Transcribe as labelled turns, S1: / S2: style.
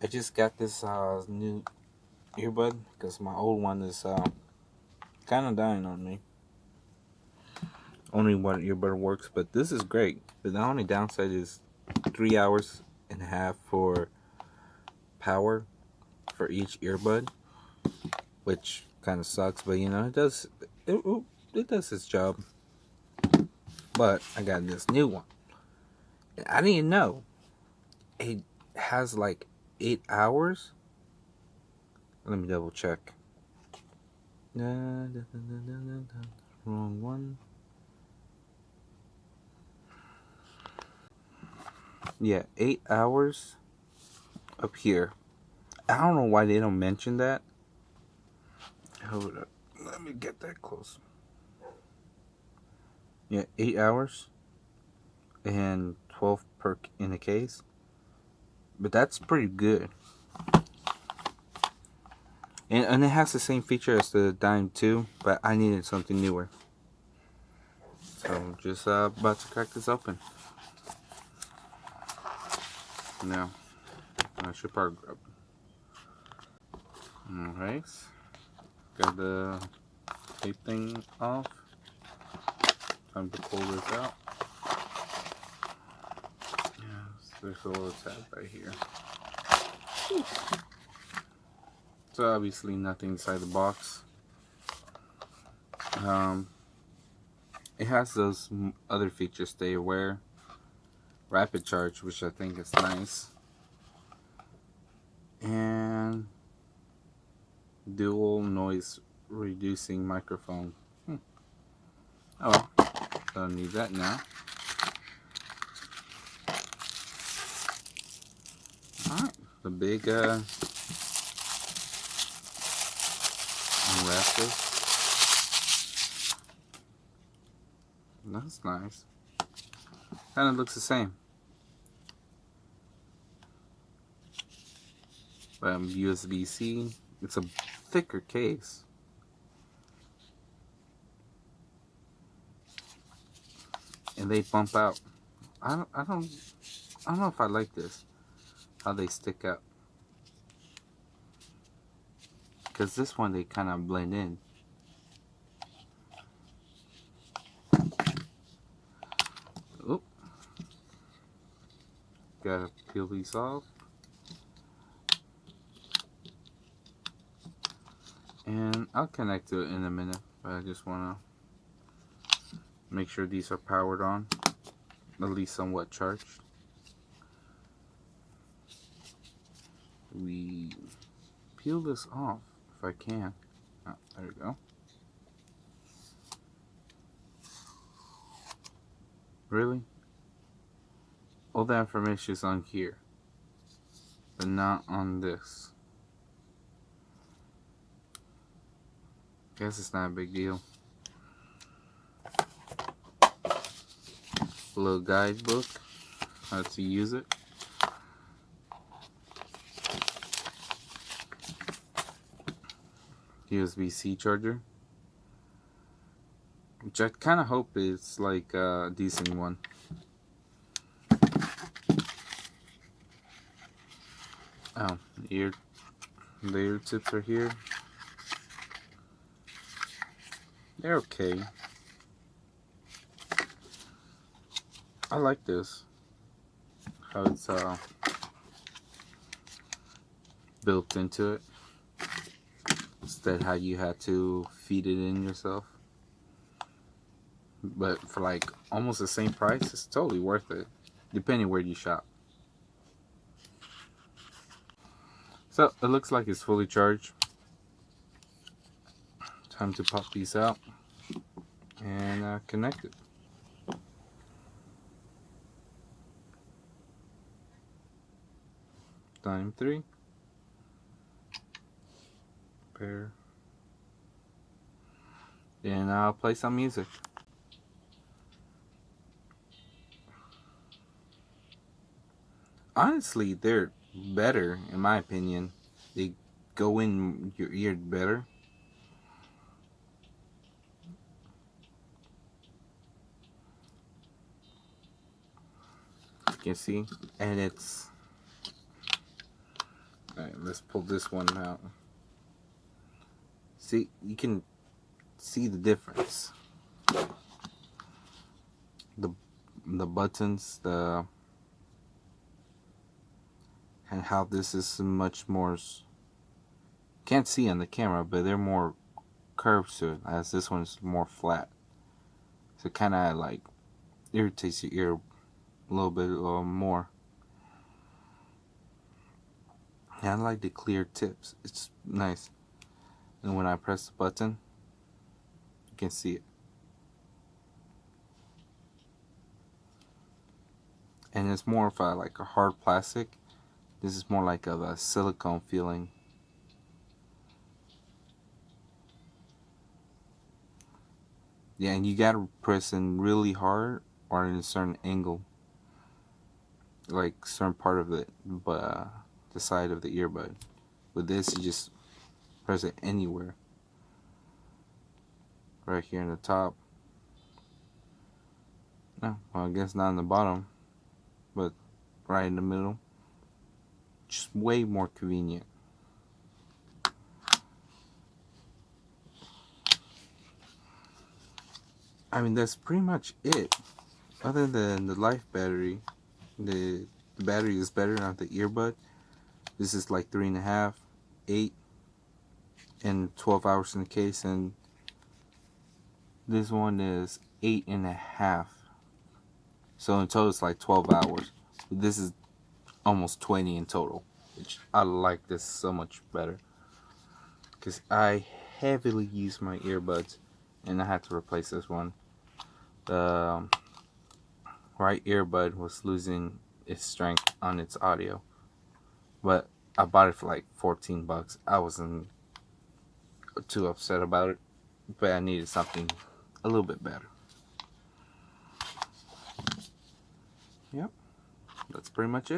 S1: I just got this new earbud because my old one is kind of dying on me. Only one earbud works, but this is great. But the only downside is 3 hours and a half for power for each earbud, which kind of sucks. But you know, it does its job. But I got this new one. I didn't know it has like 8 hours. Let me double check. Wrong one. Yeah, 8 hours up here. I don't know why they don't mention that. Hold up. Let me get that close. Yeah, 8 hours and 12 per in a case. But that's pretty good. And it has the same feature as the Dime 2, but I needed something newer. So I'm just about to crack this open. Now, I should probably grab. Alright. Got the tape thing off. Time to pull this out. Yes, there's a little tab right here. So obviously nothing inside the box. It has those other features, stay aware, rapid charge, which I think is nice, and dual noise reducing microphone. Oh well, don't need that now. Alright, the big unwrap this. That's nice. Kind of looks the same. USB-C. It's a thicker case. And they bump out. I don't know if I like this. How they stick out. Because this one they kind of blend in. Oop. Gotta peel these off. And I'll connect to it in a minute, but I just want to make sure these are powered on, at least somewhat charged. We peel this off if I can. Oh, there we go. Really? All the information is on here, but not on this. Guess it's not a big deal. A little guidebook, how to use it. USB-C charger, which I kind of hope is like a decent one. Oh, the ear tips are here. They're okay. I like this. How it's built into it. Instead how you had to feed it in yourself. But for like almost the same price, it's totally worth it. Depending where you shop. So it looks like it's fully charged. Time to pop these out and connect it. Dime 3. Pair. Then I'll play some music. Honestly, they're better in my opinion. They go in your ear better. You can see, and it's let's pull this one out. See, you can see the difference. The buttons, and how this is much more, can't see on the camera, but they're more curved to it, as this one is more flat. So it kind of like irritates your ear a little bit more. And I like the clear tips. It's nice. And when I press the button, you can see it. And it's more of like a hard plastic. This is more like of a silicone feeling. Yeah, and you gotta press in really hard or in a certain angle, like certain part of it, but the side of the earbud. With this, you just press it anywhere. Right here in the top. No, well, I guess not in the bottom, but right in the middle. Just way more convenient. I mean, that's pretty much it. Other than the life battery, the battery is better on the earbud. This is like 3.5, 8, and 12 hours in the case, and this one is 8.5. So in total, it's like 12 hours. This is almost 20 in total, which I like this so much better because I heavily use my earbuds, and I had to replace this one. The right earbud was losing its strength on its audio, but I bought it for like $14. I wasn't too upset about it, but I needed something a little bit better. Yep, that's pretty much it.